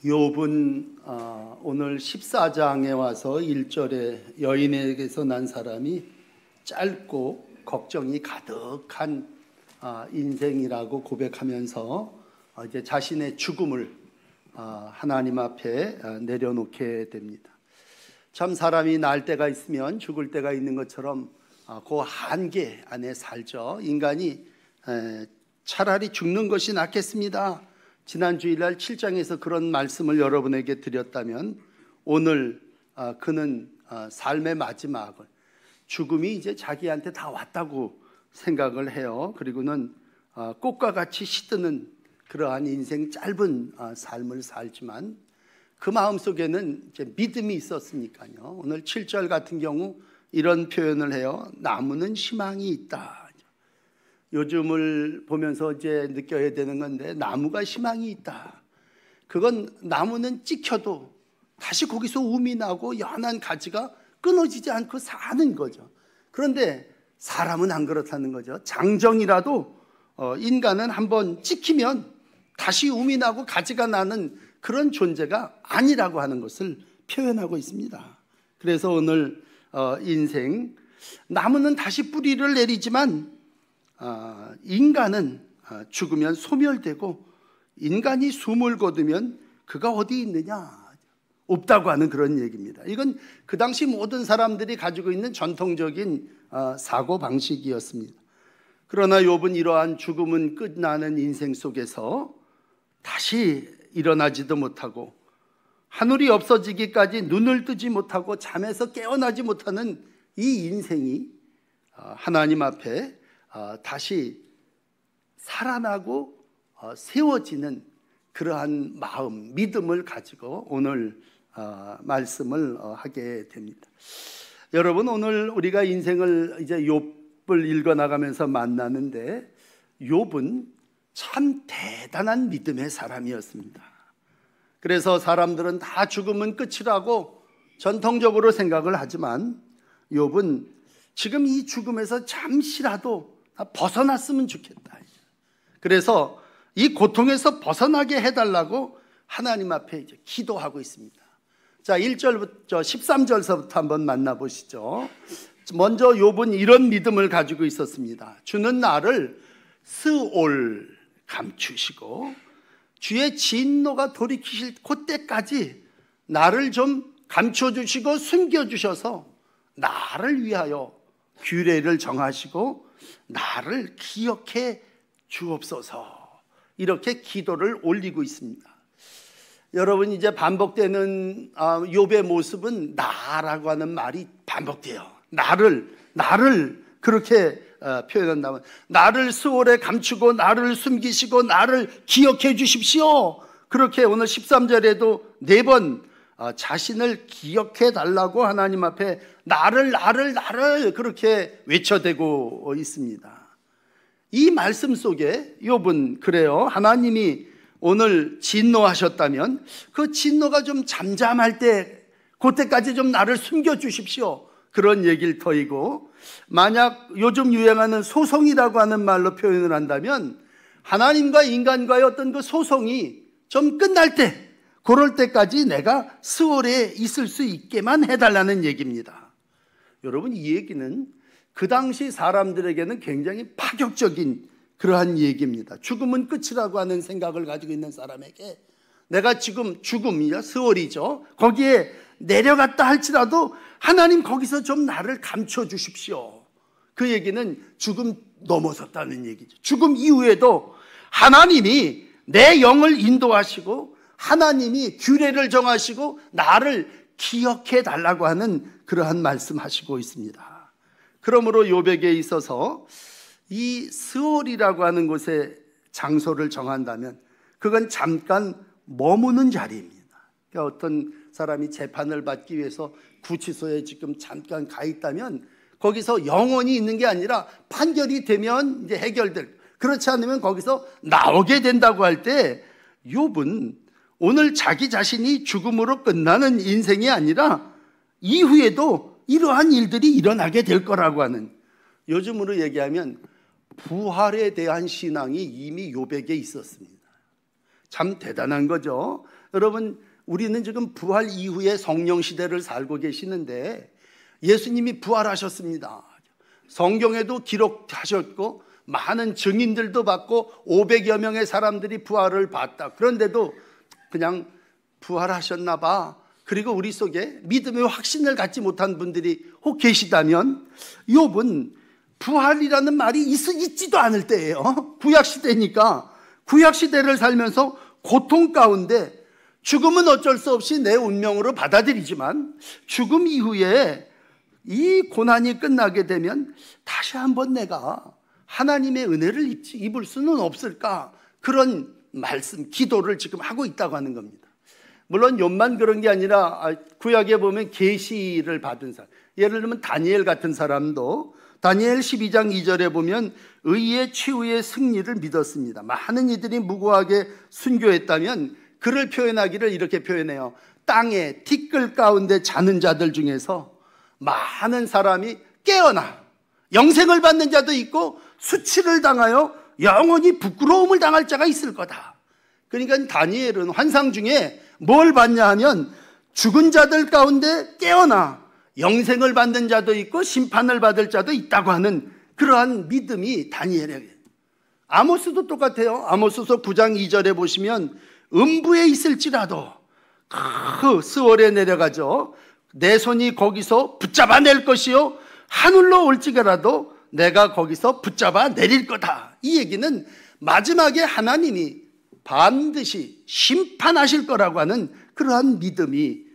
욥은 오늘 14장에 와서 1절에 여인에게서 난 사람이 짧고 걱정이 가득한 인생이라고 고백하면서 이제 자신의 죽음을 하나님 앞에 내려놓게 됩니다. 참 사람이 날 때가 있으면 죽을 때가 있는 것처럼 그 한계 안에 살죠. 인간이 차라리 죽는 것이 낫겠습니다. 지난 주일날 7장에서 그런 말씀을 여러분에게 드렸다면 오늘 그는 삶의 마지막을 죽음이 이제 자기한테 다 왔다고 생각을 해요. 그리고는 꽃과 같이 시드는 그러한 인생 짧은 삶을 살지만 그 마음속에는 이제 믿음이 있었으니까요. 오늘 7절 같은 경우 이런 표현을 해요. 나무는 희망이 있다. 요즘을 보면서 이제 느껴야 되는 건데, 나무가 희망이 있다. 그건 나무는 찍혀도 다시 거기서 움이 나고 연한 가지가 끊어지지 않고 사는 거죠. 그런데 사람은 안 그렇다는 거죠. 장정이라도 인간은 한번 찍히면 다시 움이 나고 가지가 나는 그런 존재가 아니라고 하는 것을 표현하고 있습니다. 그래서 오늘 인생, 나무는 다시 뿌리를 내리지만 인간은 죽으면 소멸되고 인간이 숨을 거두면 그가 어디 있느냐? 없다고 하는 그런 얘기입니다. 이건 그 당시 모든 사람들이 가지고 있는 전통적인 사고 방식이었습니다. 그러나 욥은 이러한 죽음은 끝나는 인생 속에서 다시 일어나지도 못하고 하늘이 없어지기까지 눈을 뜨지 못하고 잠에서 깨어나지 못하는 이 인생이 하나님 앞에 다시 살아나고 세워지는 그러한 마음, 믿음을 가지고 오늘 말씀을 하게 됩니다. 여러분, 오늘 우리가 인생을 이제 욥을 읽어나가면서 만나는데, 욥은 참 대단한 믿음의 사람이었습니다. 그래서 사람들은 다 죽으면 끝이라고 전통적으로 생각을 하지만 욥은 지금 이 죽음에서 잠시라도 벗어났으면 좋겠다. 그래서 이 고통에서 벗어나게 해달라고 하나님 앞에 이제 기도하고 있습니다. 자, 1절부터 13절서부터 한번 만나보시죠. 먼저 욥은 이런 믿음을 가지고 있었습니다. 주는 나를 스올 감추시고 주의 진노가 돌이키실 그때까지 나를 좀 감춰주시고 숨겨주셔서 나를 위하여 규례를 정하시고 나를 기억해 주옵소서, 이렇게 기도를 올리고 있습니다. 여러분, 이제 반복되는 욥의 모습은 나라고 하는 말이 반복돼요. 나를 그렇게 표현한다면, 나를 스올에 감추고 나를 숨기시고 나를 기억해 주십시오. 그렇게 오늘 13절에도 4번 자신을 기억해 달라고 하나님 앞에 나를 그렇게 외쳐대고 있습니다. 이 말씀 속에 욥은 그래요. 하나님이 오늘 진노하셨다면 그 진노가 좀 잠잠할 때 그때까지 좀 나를 숨겨주십시오, 그런 얘기를 더이고, 만약 요즘 유행하는 소송이라고 하는 말로 표현을 한다면 하나님과 인간과의 어떤 그 소송이 좀 끝날 때, 그럴 때까지 내가 스월에 있을 수 있게만 해달라는 얘기입니다. 여러분, 이 얘기는 그 당시 사람들에게는 굉장히 파격적인 그러한 얘기입니다. 죽음은 끝이라고 하는 생각을 가지고 있는 사람에게 내가 지금 죽음이야, 스월이죠, 거기에 내려갔다 할지라도 하나님 거기서 좀 나를 감춰주십시오. 그 얘기는 죽음 넘어섰다는 얘기죠. 죽음 이후에도 하나님이 내 영을 인도하시고 하나님이 규례를 정하시고 나를 기억해 달라고 하는 그러한 말씀하시고 있습니다. 그러므로 욥에게 있어서 이 스올이라고 하는 곳에 장소를 정한다면 그건 잠깐 머무는 자리입니다. 그러니까 어떤 사람이 재판을 받기 위해서 구치소에 지금 잠깐 가 있다면 거기서 영원히 있는 게 아니라 판결이 되면 이제 해결될, 그렇지 않으면 거기서 나오게 된다고 할 때, 욥은 오늘 자기 자신이 죽음으로 끝나는 인생이 아니라 이후에도 이러한 일들이 일어나게 될 거라고 하는, 요즘으로 얘기하면 부활에 대한 신앙이 이미 욥에게 있었습니다. 참 대단한 거죠. 여러분, 우리는 지금 부활 이후의 성령 시대를 살고 계시는데 예수님이 부활하셨습니다. 성경에도 기록하셨고 많은 증인들도 받고 500여 명의 사람들이 부활을 봤다. 그런데도 그냥 부활하셨나 봐. 그리고 우리 속에 믿음의 확신을 갖지 못한 분들이 혹 계시다면, 욥은 부활이라는 말이 있지도 않을 때예요. 구약시대니까 구약시대를 살면서 고통 가운데 죽음은 어쩔 수 없이 내 운명으로 받아들이지만 죽음 이후에 이 고난이 끝나게 되면 다시 한번 내가 하나님의 은혜를 입을 수는 없을까? 그런 말씀, 기도를 지금 하고 있다고 하는 겁니다. 물론 욥만 그런 게 아니라 구약에 보면 계시를 받은 사람, 예를 들면 다니엘 같은 사람도 다니엘 12장 2절에 보면 의의 최후의 승리를 믿었습니다. 많은 이들이 무고하게 순교했다면 그를 표현하기를 이렇게 표현해요. 땅에 티끌 가운데 자는 자들 중에서 많은 사람이 깨어나 영생을 받는 자도 있고 수치를 당하여 영원히 부끄러움을 당할 자가 있을 거다. 그러니까 다니엘은 환상 중에 뭘 봤냐 하면 죽은 자들 가운데 깨어나 영생을 받는 자도 있고 심판을 받을 자도 있다고 하는 그러한 믿음이 다니엘에게. 아모스도 똑같아요. 아모스서 9장 2절에 보시면 음부에 있을지라도 그 스월에 내려가죠. 내 손이 거기서 붙잡아 낼 것이요 하늘로 올지라도 내가 거기서 붙잡아 내릴 거다. 이 얘기는 마지막에 하나님이 반드시 심판하실 거라고 하는 그러한 믿음이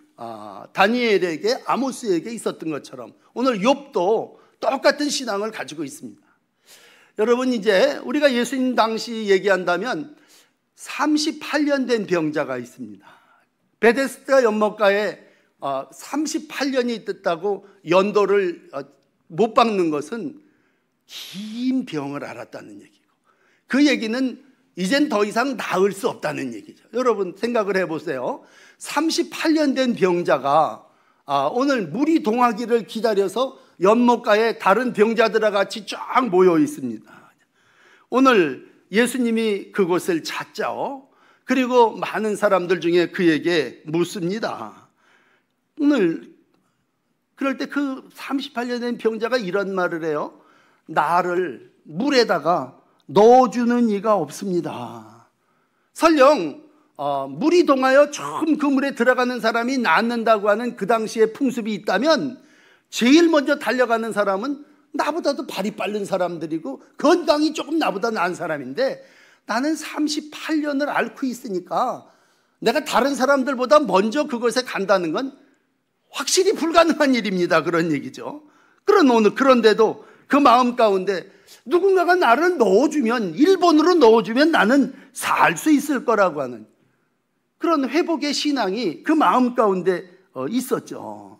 다니엘에게, 아모스에게 있었던 것처럼 오늘 욥도 똑같은 신앙을 가지고 있습니다. 여러분, 이제 우리가 예수님 당시 얘기한다면 38년 된 병자가 있습니다. 베데스다 연못가에 38년이 됐다고 연도를 못 박는 것은 긴 병을 앓았다는 얘기고, 그 얘기는 이젠 더 이상 나을 수 없다는 얘기죠. 여러분 생각을 해보세요. 38년 된 병자가 오늘 물이 동하기를 기다려서 연못가에 다른 병자들과 같이 쫙 모여 있습니다. 오늘 예수님이 그곳을 찾죠. 그리고 많은 사람들 중에 그에게 묻습니다. 오늘 그럴 때 그 38년 된 병자가 이런 말을 해요. 나를 물에다가 넣어주는 이가 없습니다. 설령 물이 동하여 처음 그 물에 들어가는 사람이 낫는다고 하는 그 당시에 풍습이 있다면 제일 먼저 달려가는 사람은 나보다도 발이 빠른 사람들이고 건강이 조금 나보다 나은 사람인데, 나는 38년을 앓고 있으니까 내가 다른 사람들보다 먼저 그곳에 간다는 건 확실히 불가능한 일입니다. 그런 얘기죠. 그런데도 그 마음 가운데 누군가가 나를 넣어주면, 일본으로 넣어주면 나는 살 수 있을 거라고 하는 그런 회복의 신앙이 그 마음 가운데 있었죠.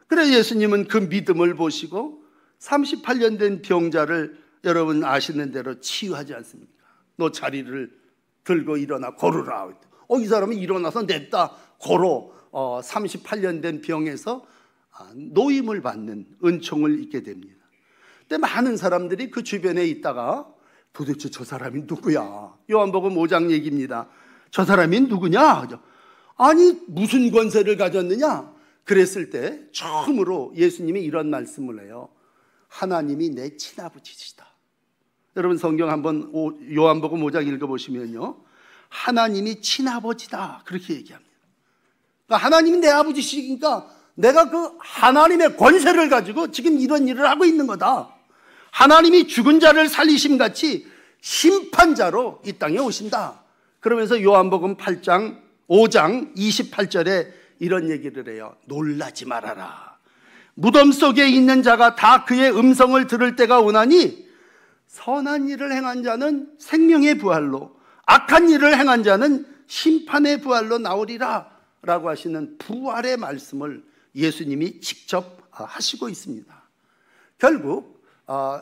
그래서 예수님은 그 믿음을 보시고 38년 된 병자를 여러분 아시는 대로 치유하지 않습니까? 너 자리를 들고 일어나 걸으라. 이 사람은 일어나서 냈다 걸어. 38년 된 병에서 노임을 받는 은총을 입게 됩니다. 근데 많은 사람들이 그 주변에 있다가 도대체 저 사람이 누구야? 요한복음 5장 얘기입니다. 저 사람이 누구냐? 아니 무슨 권세를 가졌느냐? 그랬을 때 처음으로 예수님이 이런 말씀을 해요. 하나님이 내 친아버지시다. 여러분 성경 한번 요한복음 5장 읽어보시면요, 하나님이 친아버지다 그렇게 얘기합니다. 그러니까 하나님이 내 아버지시니까 내가 그 하나님의 권세를 가지고 지금 이런 일을 하고 있는 거다. 하나님이 죽은 자를 살리심 같이 심판자로 이 땅에 오신다. 그러면서 요한복음 5장 28절에 이런 얘기를 해요. 놀라지 말아라. 무덤 속에 있는 자가 다 그의 음성을 들을 때가 오나니 선한 일을 행한 자는 생명의 부활로, 악한 일을 행한 자는 심판의 부활로 나오리라 라고 하시는 부활의 말씀을 예수님이 직접 하시고 있습니다. 결국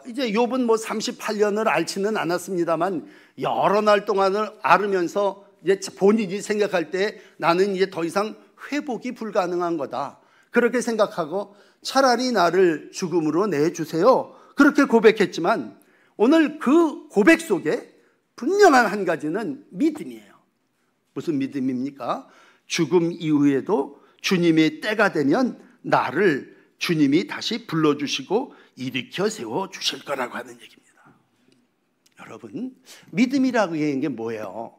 이제 욥은 38년을 앓지는 않았습니다만 여러 날 동안을 앓으면서 이제 본인이 생각할 때 나는 이제 더 이상 회복이 불가능한 거다 그렇게 생각하고 차라리 나를 죽음으로 내주세요 그렇게 고백했지만, 오늘 그 고백 속에 분명한 한 가지는 믿음이에요. 무슨 믿음입니까? 죽음 이후에도 주님의 때가 되면 나를 주님이 다시 불러주시고 일으켜 세워주실 거라고 하는 얘기입니다. 여러분, 믿음이라고 하는 게 뭐예요?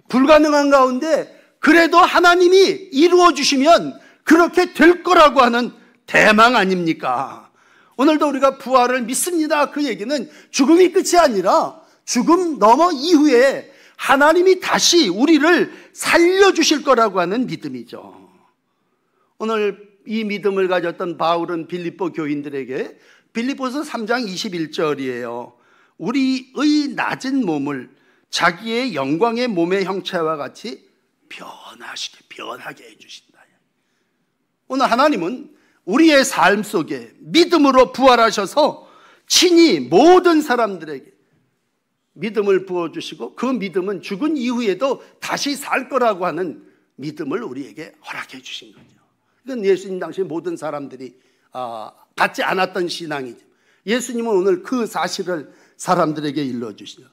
불가능한 가운데 그래도 하나님이 이루어주시면 그렇게 될 거라고 하는 대망 아닙니까? 오늘도 우리가 부활을 믿습니다. 그 얘기는 죽음이 끝이 아니라 죽음 넘어 이후에 하나님이 다시 우리를 살려주실 거라고 하는 믿음이죠. 오늘 이 믿음을 가졌던 바울은 빌립보 교인들에게 빌립보서 3장 21절이에요. 우리의 낮은 몸을 자기의 영광의 몸의 형체와 같이 변하게 해주신다. 오늘 하나님은 우리의 삶 속에 믿음으로 부활하셔서 친히 모든 사람들에게 믿음을 부어주시고 그 믿음은 죽은 이후에도 다시 살 거라고 하는 믿음을 우리에게 허락해 주신 거죠. 이건 예수님 당시 모든 사람들이 갖지 않았던 신앙이죠. 예수님은 오늘 그 사실을 사람들에게 일러주시죠.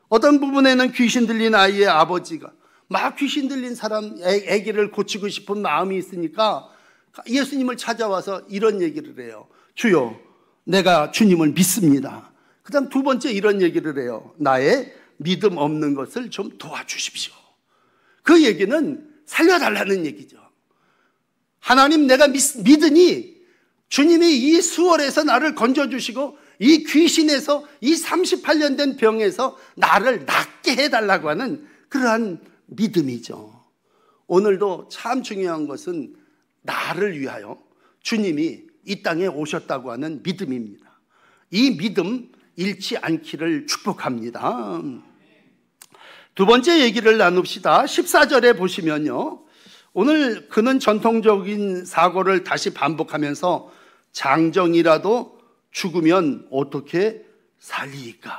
어떤 부분에는 귀신 들린 아이의 아버지가 막 귀신 들린 사람 아기를 고치고 싶은 마음이 있으니까 예수님을 찾아와서 이런 얘기를 해요. 주여, 내가 주님을 믿습니다. 그 다음 두 번째 이런 얘기를 해요. 나의 믿음 없는 것을 좀 도와주십시오. 그 얘기는 살려달라는 얘기죠. 하나님, 내가 믿으니 주님이 이 수월에서 나를 건져주시고 이 귀신에서 이 38년 된 병에서 나를 낫게 해달라고 하는 그러한 믿음이죠. 오늘도 참 중요한 것은 나를 위하여 주님이 이 땅에 오셨다고 하는 믿음입니다. 이 믿음 잃지 않기를 축복합니다. 두 번째 얘기를 나눕시다. 14절에 보시면요, 오늘 그는 전통적인 사고를 다시 반복하면서 장정이라도 죽으면 어떻게 살리까?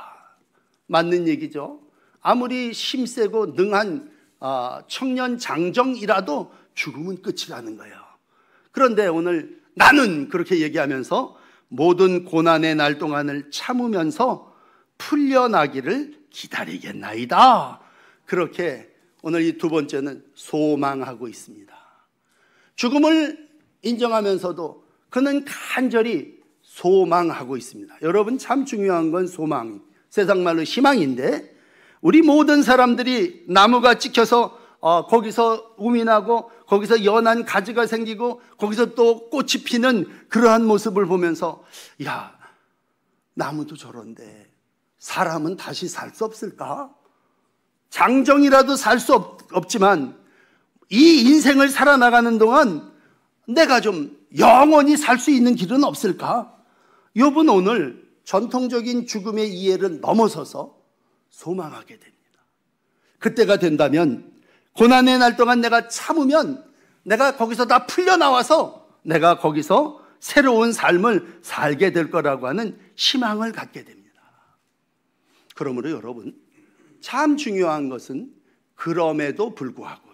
맞는 얘기죠. 아무리 힘세고 능한 청년 장정이라도 죽으면 끝이라는 거예요. 그런데 오늘 나는 그렇게 얘기하면서 모든 고난의 날 동안을 참으면서 풀려나기를 기다리겠나이다. 그렇게 오늘 이 두 번째는 소망하고 있습니다. 죽음을 인정하면서도 그는 간절히 소망하고 있습니다. 여러분, 참 중요한 건 소망, 세상 말로 희망인데 우리 모든 사람들이 나무가 찍혀서 거기서 um이 나고 거기서 연한 가지가 생기고 거기서 또 꽃이 피는 그러한 모습을 보면서 야, 나무도 저런데 사람은 다시 살 수 없을까? 장정이라도 살 수 없지만 이 인생을 살아나가는 동안 내가 좀 영원히 살 수 있는 길은 없을까? 욥은 오늘 전통적인 죽음의 이해를 넘어서서 소망하게 됩니다. 그때가 된다면 고난의 날 동안 내가 참으면 내가 거기서 다 풀려나와서 내가 거기서 새로운 삶을 살게 될 거라고 하는 희망을 갖게 됩니다. 그러므로 여러분, 참 중요한 것은 그럼에도 불구하고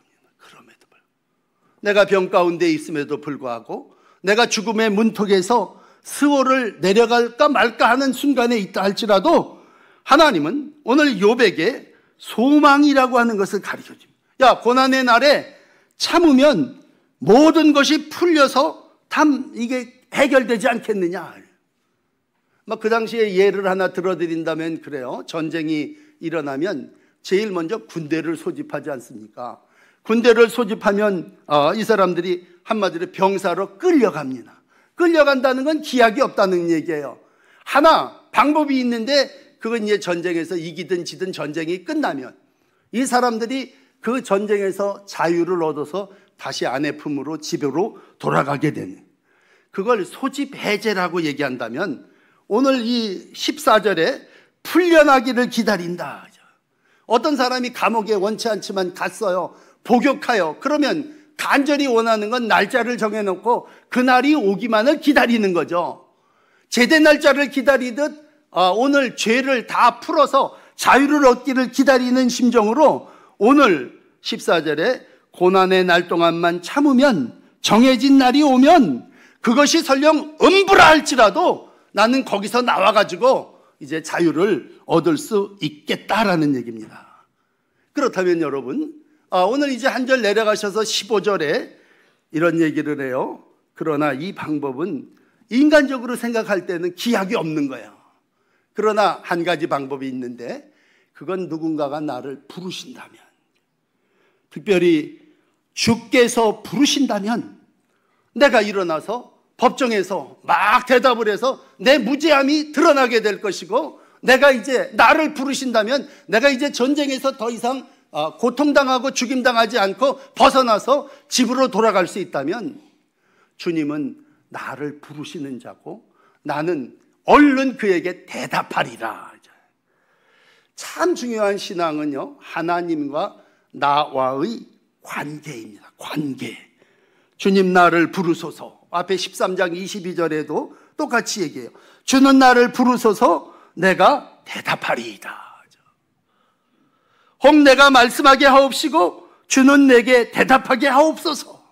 내가 병 가운데 있음에도 불구하고 내가 죽음의 문턱에서 스월을 내려갈까 말까 하는 순간에 있다 할지라도 하나님은 오늘 욥에게 소망이라고 하는 것을 가르쳐줍니다. 야, 고난의 날에 참으면 모든 것이 풀려서 이게 해결되지 않겠느냐. 그 당시에 예를 하나 들어드린다면 그래요. 전쟁이 일어나면 제일 먼저 군대를 소집하지 않습니까? 군대를 소집하면 이 사람들이 한마디로 병사로 끌려갑니다. 끌려간다는 건 기약이 없다는 얘기예요. 하나 방법이 있는데 그건 이제 전쟁에서 이기든 지든 전쟁이 끝나면 이 사람들이 그 전쟁에서 자유를 얻어서 다시 아내 품으로 집으로 돌아가게 되는, 그걸 소집 해제라고 얘기한다면 오늘 이 14절에 풀려나기를 기다린다. 어떤 사람이 감옥에 원치 않지만 갔어요. 복역하여. 그러면 간절히 원하는 건 날짜를 정해놓고 그날이 오기만을 기다리는 거죠. 제대 날짜를 기다리듯 오늘 죄를 다 풀어서 자유를 얻기를 기다리는 심정으로 오늘 14절에 고난의 날 동안만 참으면 정해진 날이 오면 그것이 설령 음부라 할지라도 나는 거기서 나와가지고 이제 자유를 얻을 수 있겠다라는 얘기입니다. 그렇다면 여러분, 오늘 이제 한 절 내려가셔서 15절에 이런 얘기를 해요. 그러나 이 방법은 인간적으로 생각할 때는 기약이 없는 거예요. 그러나 한 가지 방법이 있는데 그건 누군가가 나를 부르신다면, 특별히 주께서 부르신다면 내가 일어나서 법정에서 막 대답을 해서 내 무죄함이 드러나게 될 것이고, 내가 이제 나를 부르신다면 내가 이제 전쟁에서 더 이상 고통당하고 죽임당하지 않고 벗어나서 집으로 돌아갈 수 있다면 주님은 나를 부르시는 자고 나는 얼른 그에게 대답하리라. 참 중요한 신앙은요, 하나님과 나와의 관계입니다. 관계. 주님 나를 부르소서. 앞에 13장 22절에도 똑같이 얘기해요. 주는 나를 부르소서 내가 대답하리이다. 혹 내가 말씀하게 하옵시고 주는 내게 대답하게 하옵소서.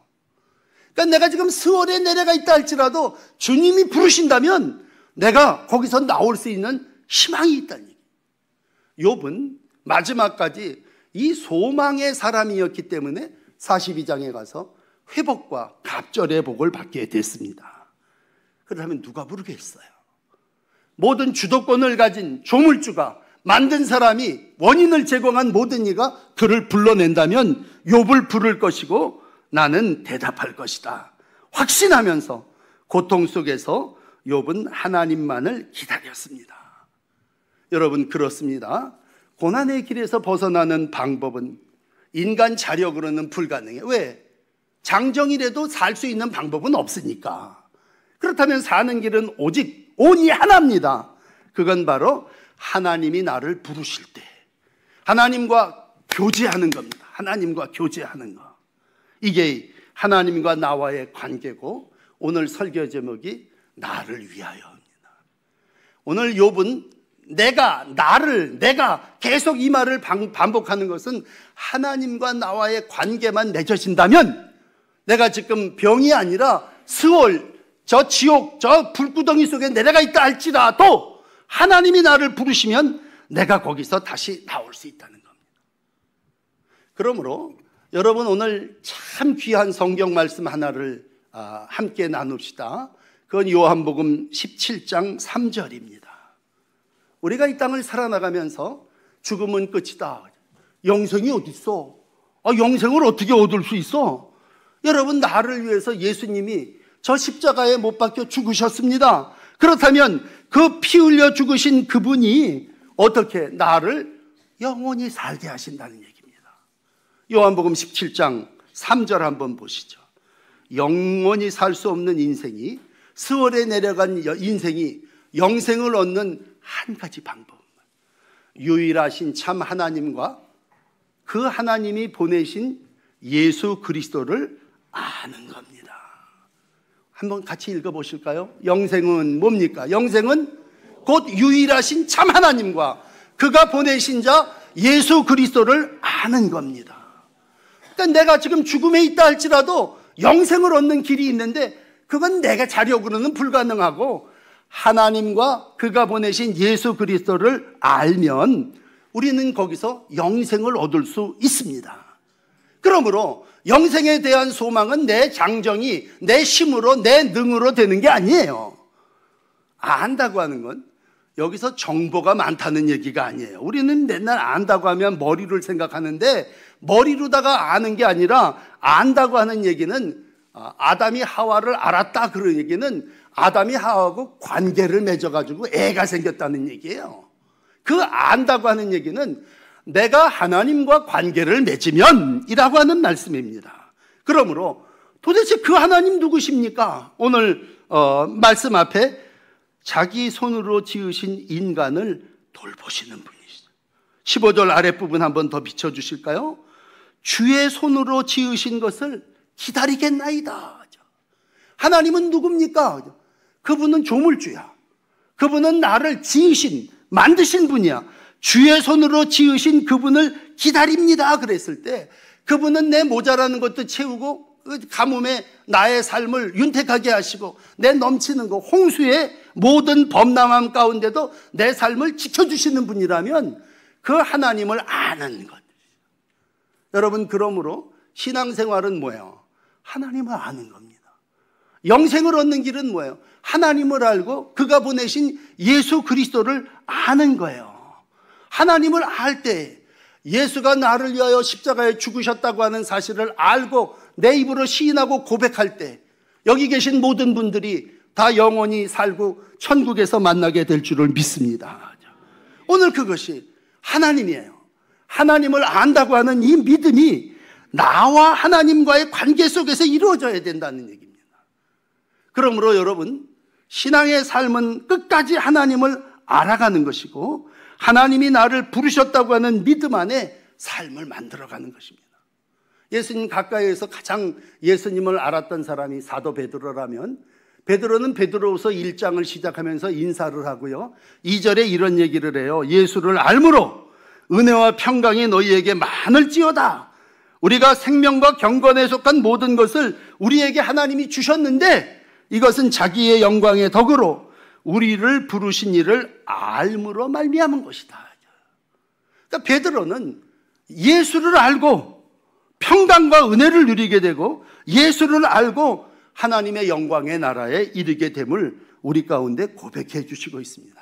그러니까 내가 지금 스월에 내려가 있다 할지라도 주님이 부르신다면 내가 거기서 나올 수 있는 희망이 있다는 얘기예요. 욥은 마지막까지 이 소망의 사람이었기 때문에 42장에 가서 회복과 갑절의 복을 받게 됐습니다. 그렇다면 누가 부르겠어요? 모든 주도권을 가진 조물주가, 만든 사람이, 원인을 제공한 모든 이가 그를 불러낸다면 욥을 부를 것이고 나는 대답할 것이다 확신하면서 고통 속에서 욥은 하나님만을 기다렸습니다. 여러분, 그렇습니다. 고난의 길에서 벗어나는 방법은 인간 자력으로는 불가능해요. 왜? 장정이라도 살 수 있는 방법은 없으니까. 그렇다면 사는 길은 오직 온이 하나입니다. 그건 바로 하나님이 나를 부르실 때 하나님과 교제하는 겁니다. 하나님과 교제하는 거. 이게 하나님과 나와의 관계고, 오늘 설교 제목이 나를 위하여입니다. 오늘 욥은 내가 계속 이 말을 반복하는 것은 하나님과 나와의 관계만 맺어진다면 내가 지금 병이 아니라 스월, 저 지옥, 저 불구덩이 속에 내려가 있다 할지라도 하나님이 나를 부르시면 내가 거기서 다시 나올 수 있다는 겁니다. 그러므로 여러분, 오늘 참 귀한 성경 말씀 하나를 함께 나눕시다. 그건 요한복음 17장 3절입니다. 우리가 이 땅을 살아나가면서 죽음은 끝이다, 영생이 어디 있어? 영생을 어떻게 얻을 수 있어? 여러분, 나를 위해서 예수님이 저 십자가에 못 박혀 죽으셨습니다. 그렇다면 그 피 흘려 죽으신 그분이 어떻게 나를 영원히 살게 하신다는 얘기입니다. 요한복음 17장 3절 한번 보시죠. 영원히 살 수 없는 인생이, 스월에 내려간 인생이 영생을 얻는 한 가지 방법, 유일하신 참 하나님과 그 하나님이 보내신 예수 그리스도를 아는 겁니다. 한번 같이 읽어보실까요? 영생은 뭡니까? 영생은 곧 유일하신 참 하나님과 그가 보내신 자 예수 그리스도를 아는 겁니다. 그러니까 내가 지금 죽음에 있다 할지라도 영생을 얻는 길이 있는데 그건 내가 자력으로는 불가능하고 하나님과 그가 보내신 예수 그리스도를 알면 우리는 거기서 영생을 얻을 수 있습니다. 그러므로 영생에 대한 소망은 내 장정이, 내 힘으로, 내 능으로 되는 게 아니에요. 안다고 하는 건 여기서 정보가 많다는 얘기가 아니에요. 우리는 맨날 안다고 하면 머리를 생각하는데 머리로다가 아는 게 아니라, 안다고 하는 얘기는 아담이 하와를 알았다, 그런 얘기는 아담이 하와하고 관계를 맺어가지고 애가 생겼다는 얘기예요. 그 안다고 하는 얘기는 내가 하나님과 관계를 맺으면 이라고 하는 말씀입니다. 그러므로 도대체 그 하나님 누구십니까? 오늘 말씀 앞에 자기 손으로 지으신 인간을 돌보시는 분이시죠. 15절 아랫부분 한번 더 비춰주실까요? 주의 손으로 지으신 것을 기다리겠나이다. 하나님은 누굽니까? 그분은 조물주야. 그분은 나를 지으신, 만드신 분이야. 주의 손으로 지으신 그분을 기다립니다 그랬을 때, 그분은 내 모자라는 것도 채우고 가뭄에 나의 삶을 윤택하게 하시고 내 넘치는 거, 홍수의 모든 범람함 가운데도 내 삶을 지켜주시는 분이라면 그 하나님을 아는 것, 여러분, 그러므로 신앙생활은 뭐예요? 하나님을 아는 겁니다. 영생을 얻는 길은 뭐예요? 하나님을 알고 그가 보내신 예수 그리스도를 아는 거예요. 하나님을 알 때 예수가 나를 위하여 십자가에 죽으셨다고 하는 사실을 알고 내 입으로 시인하고 고백할 때 여기 계신 모든 분들이 다 영원히 살고 천국에서 만나게 될 줄을 믿습니다. 오늘 그것이 하나님이에요. 하나님을 안다고 하는 이 믿음이 나와 하나님과의 관계 속에서 이루어져야 된다는 얘기입니다. 그러므로 여러분, 신앙의 삶은 끝까지 하나님을 알아가는 것이고 하나님이 나를 부르셨다고 하는 믿음 안에 삶을 만들어가는 것입니다. 예수님 가까이에서 가장 예수님을 알았던 사람이 사도 베드로라면 베드로는 베드로후서 1장을 시작하면서 인사를 하고요, 2절에 이런 얘기를 해요. 예수를 알므로 은혜와 평강이 너희에게 많을지어다. 우리가 생명과 경건에 속한 모든 것을 우리에게 하나님이 주셨는데 이것은 자기의 영광의 덕으로 우리를 부르신 이를 알므로 말미암은 것이다. 그러니까 베드로는 예수를 알고 평강과 은혜를 누리게 되고 예수를 알고 하나님의 영광의 나라에 이르게 됨을 우리 가운데 고백해 주시고 있습니다.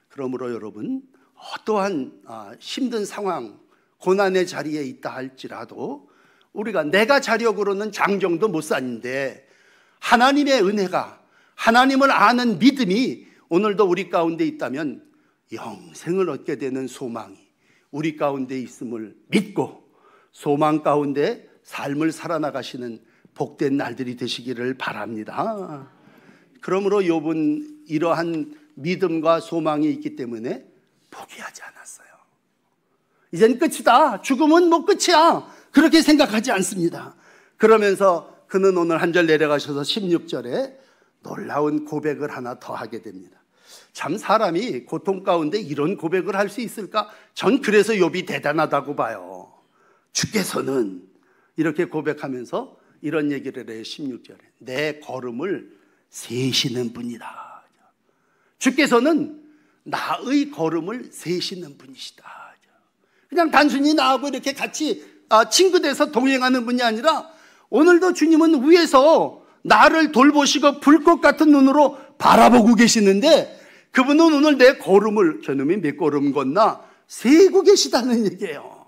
그러므로 여러분, 어떠한 힘든 상황, 고난의 자리에 있다 할지라도 우리가 내가 자력으로는 장정도 못 사는데 하나님의 은혜가, 하나님을 아는 믿음이 오늘도 우리 가운데 있다면 영생을 얻게 되는 소망이 우리 가운데 있음을 믿고 소망 가운데 삶을 살아나가시는 복된 날들이 되시기를 바랍니다. 그러므로 욥은 이러한 믿음과 소망이 있기 때문에 포기하지 않았어요. 이젠 끝이다, 죽음은 뭐 끝이야, 그렇게 생각하지 않습니다. 그러면서 그는 오늘 한 절 내려가셔서 16절에 놀라운 고백을 하나 더 하게 됩니다. 참 사람이 고통 가운데 이런 고백을 할 수 있을까? 전 그래서 욥이 대단하다고 봐요. 주께서는 이렇게 고백하면서 이런 얘기를 해요. 16절에 내 걸음을 세시는 분이다. 주께서는 나의 걸음을 세시는 분이시다. 그냥 단순히 나하고 이렇게 같이 친구 돼서 동행하는 분이 아니라 오늘도 주님은 위에서 나를 돌보시고 불꽃 같은 눈으로 바라보고 계시는데 그분은 오늘 내 걸음을 저놈이 몇 걸음 걷나 세고 계시다는 얘기예요.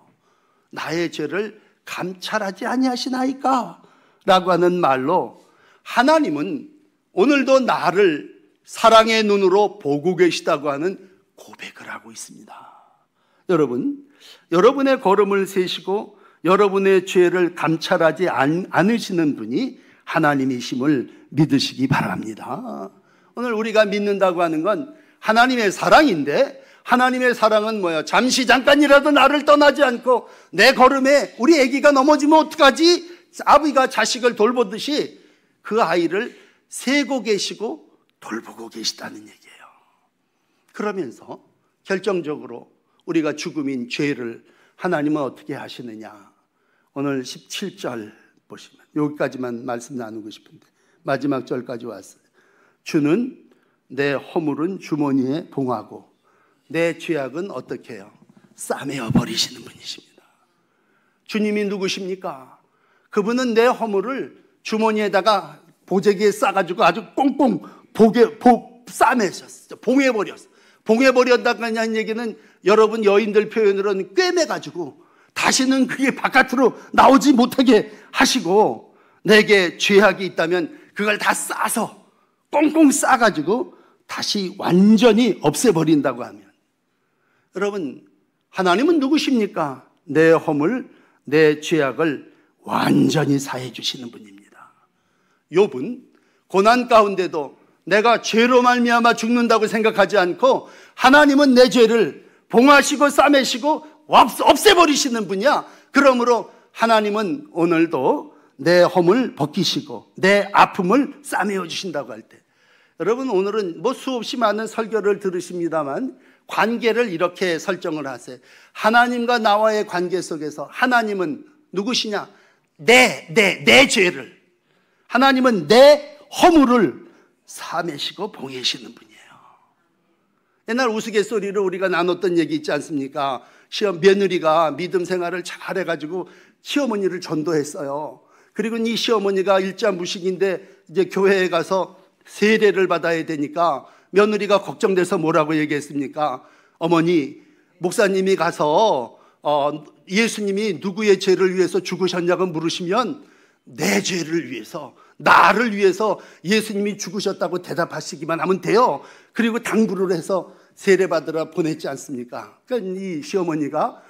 나의 죄를 감찰하지 아니하시나이까? 라고 하는 말로 하나님은 오늘도 나를 사랑의 눈으로 보고 계시다고 하는 고백을 하고 있습니다. 여러분, 여러분의 걸음을 세시고 여러분의 죄를 감찰하지 않으시는 분이 하나님이심을 믿으시기 바랍니다. 오늘 우리가 믿는다고 하는 건 하나님의 사랑인데 하나님의 사랑은 뭐야? 잠시 잠깐이라도 나를 떠나지 않고 내 걸음에 우리 아기가 넘어지면 어떡하지? 아버지가 자식을 돌보듯이 그 아이를 세고 계시고 돌보고 계시다는 얘기예요. 그러면서 결정적으로 우리가 죽음인 죄를 하나님은 어떻게 하시느냐? 오늘 17절 보시면 여기까지만 말씀 나누고 싶은데 마지막 절까지 왔어요. 주는 내 허물은 주머니에 봉하고 내 죄악은 어떻게 해요? 싸매어 버리시는 분이십니다. 주님이 누구십니까? 그분은 내 허물을 주머니에다가 보재기에 싸가지고 아주 꽁꽁 싸매셨어. 봉해버렸어. 봉해버렸다는 얘기는 여러분 여인들 표현으로는 꿰매가지고 다시는 그게 바깥으로 나오지 못하게 하시고 내게 죄악이 있다면 그걸 다 싸서 꽁꽁 싸가지고 다시 완전히 없애버린다고 하면 여러분 하나님은 누구십니까? 내 허물, 내 죄악을 완전히 사해 주시는 분입니다. 욥은 고난 가운데도 내가 죄로 말미암아 죽는다고 생각하지 않고 하나님은 내 죄를 봉하시고 싸매시고 없애버리시는 분이야. 그러므로 하나님은 오늘도 내 허물 벗기시고 내 아픔을 싸매어 주신다고 할 때 여러분 오늘은 뭐 수없이 많은 설교를 들으십니다만 관계를 이렇게 설정을 하세요. 하나님과 나와의 관계 속에서 하나님은 누구시냐? 내 죄를, 하나님은 내 허물을 사매시고 봉해시는 분이에요. 옛날 우스갯소리로 우리가 나눴던 얘기 있지 않습니까? 며느리가 믿음 생활을 잘해가지고 시어머니를 전도했어요. 그리고 이 시어머니가 일자 무식인데 이제 교회에 가서 세례를 받아야 되니까 며느리가 걱정돼서 뭐라고 얘기했습니까? 어머니, 목사님이 가서 예수님이 누구의 죄를 위해서 죽으셨냐고 물으시면 내 죄를 위해서, 나를 위해서 예수님이 죽으셨다고 대답하시기만 하면 돼요. 그리고 당부를 해서 세례받으러 보냈지 않습니까? 그러니까 이 시어머니가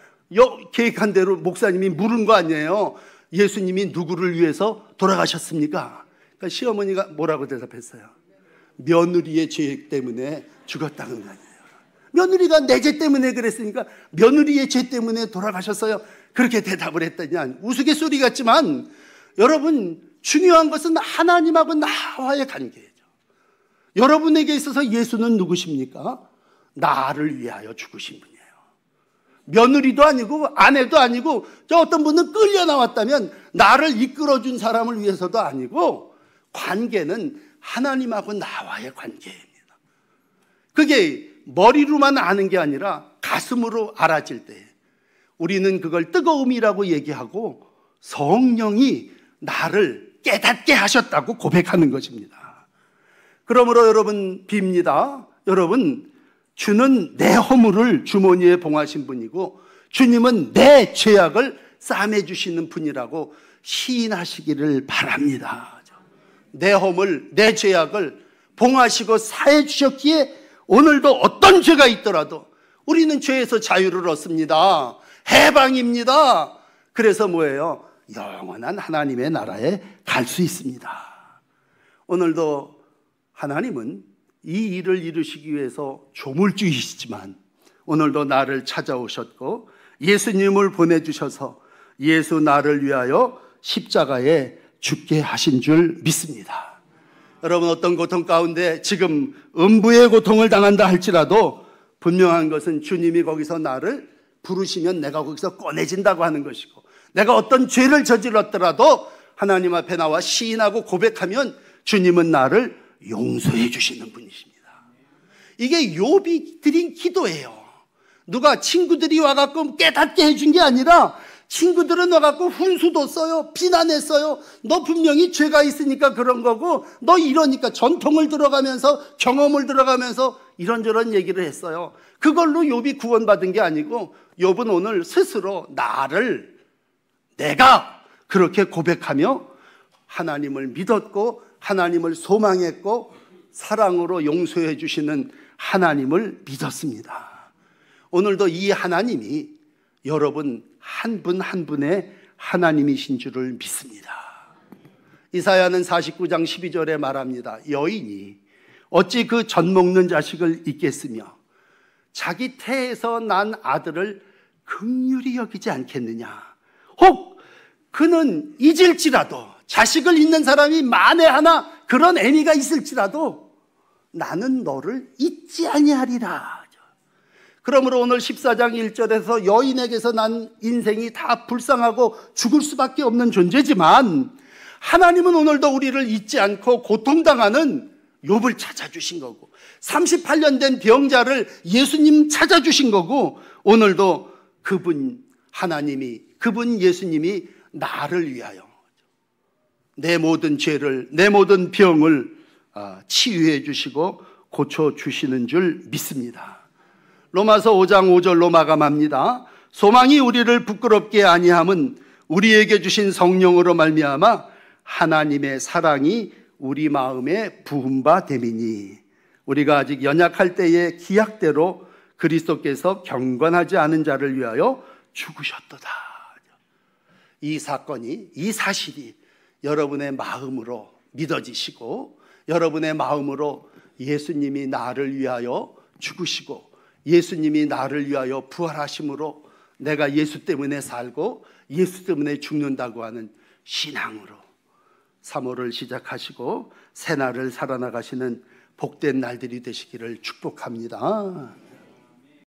계획한 대로 목사님이 물은 거 아니에요. 예수님이 누구를 위해서 돌아가셨습니까? 그러니까 시어머니가 뭐라고 대답했어요? 며느리의 죄 때문에 죽었다는 거 아니에요. 며느리가 내 죄 때문에 그랬으니까 며느리의 죄 때문에 돌아가셨어요. 그렇게 대답을 했더니 우스갯소리 같지만 여러분, 중요한 것은 하나님하고 나와의 관계예요. 여러분에게 있어서 예수는 누구십니까? 나를 위하여 죽으신 분이에요. 며느리도 아니고 아내도 아니고, 저 어떤 분은 끌려 나왔다면 나를 이끌어준 사람을 위해서도 아니고, 관계는 하나님하고 나와의 관계입니다. 그게 머리로만 아는 게 아니라 가슴으로 알아질 때 우리는 그걸 뜨거움이라고 얘기하고 성령이 나를 깨닫게 하셨다고 고백하는 것입니다. 그러므로 여러분 빕니다. 여러분, 주는 내 허물을 주머니에 봉하신 분이고 주님은 내 죄악을 싸매주시는 분이라고 시인하시기를 바랍니다. 내 허물, 내 죄악을 봉하시고 사해 주셨기에 오늘도 어떤 죄가 있더라도 우리는 죄에서 자유를 얻습니다. 해방입니다. 그래서 뭐예요? 영원한 하나님의 나라에 갈 수 있습니다. 오늘도 하나님은 이 일을 이루시기 위해서 조물주이시지만 오늘도 나를 찾아오셨고 예수님을 보내주셔서 예수 나를 위하여 십자가에 죽게 하신 줄 믿습니다. 여러분, 어떤 고통 가운데 지금 음부의 고통을 당한다 할지라도 분명한 것은 주님이 거기서 나를 부르시면 내가 거기서 꺼내진다고 하는 것이고, 내가 어떤 죄를 저질렀더라도 하나님 앞에 나와 시인하고 고백하면 주님은 나를 용서해 주시는 분이십니다. 이게 욥이 드린 기도예요. 누가 친구들이 와갖고 깨닫게 해준 게 아니라 친구들은 와갖고 훈수도 써요. 비난했어요. 너 분명히 죄가 있으니까 그런 거고 너 이러니까, 전통을 들어가면서 경험을 들어가면서 이런저런 얘기를 했어요. 그걸로 욥이 구원받은 게 아니고 욥은 오늘 스스로 내가 그렇게 고백하며 하나님을 믿었고 하나님을 소망했고 사랑으로 용서해 주시는 하나님을 믿었습니다. 오늘도 이 하나님이 여러분 한 분 한 분의 하나님이신 줄을 믿습니다. 이사야는 49장 12절에 말합니다. 여인이 어찌 그 젖 먹는 자식을 잊겠으며 자기 태에서 난 아들을 긍휼히 여기지 않겠느냐. 혹 그는 잊을지라도, 자식을 잊는 사람이 만에 하나 그런 애미가 있을지라도 나는 너를 잊지 아니하리라. 그러므로 오늘 14장 1절에서 여인에게서 난 인생이 다 불쌍하고 죽을 수밖에 없는 존재지만 하나님은 오늘도 우리를 잊지 않고 고통당하는 욥을 찾아주신 거고, 38년 된 병자를 예수님 찾아주신 거고, 오늘도 그분 예수님이 나를 위하여 내 모든 죄를, 내 모든 병을 치유해 주시고 고쳐주시는 줄 믿습니다. 로마서 5장 5절로 마감합니다. 소망이 우리를 부끄럽게 아니함은 우리에게 주신 성령으로 말미암아 하나님의 사랑이 우리 마음에 부은 바 됨이니 우리가 아직 연약할 때의 기약대로 그리스도께서 경건하지 않은 자를 위하여 죽으셨도다. 이 사건이, 이 사실이 여러분의 마음으로 믿어지시고 여러분의 마음으로 예수님이 나를 위하여 죽으시고 예수님이 나를 위하여 부활하심으로 내가 예수 때문에 살고 예수 때문에 죽는다고 하는 신앙으로 3월을 시작하시고 새날을 살아나가시는 복된 날들이 되시기를 축복합니다.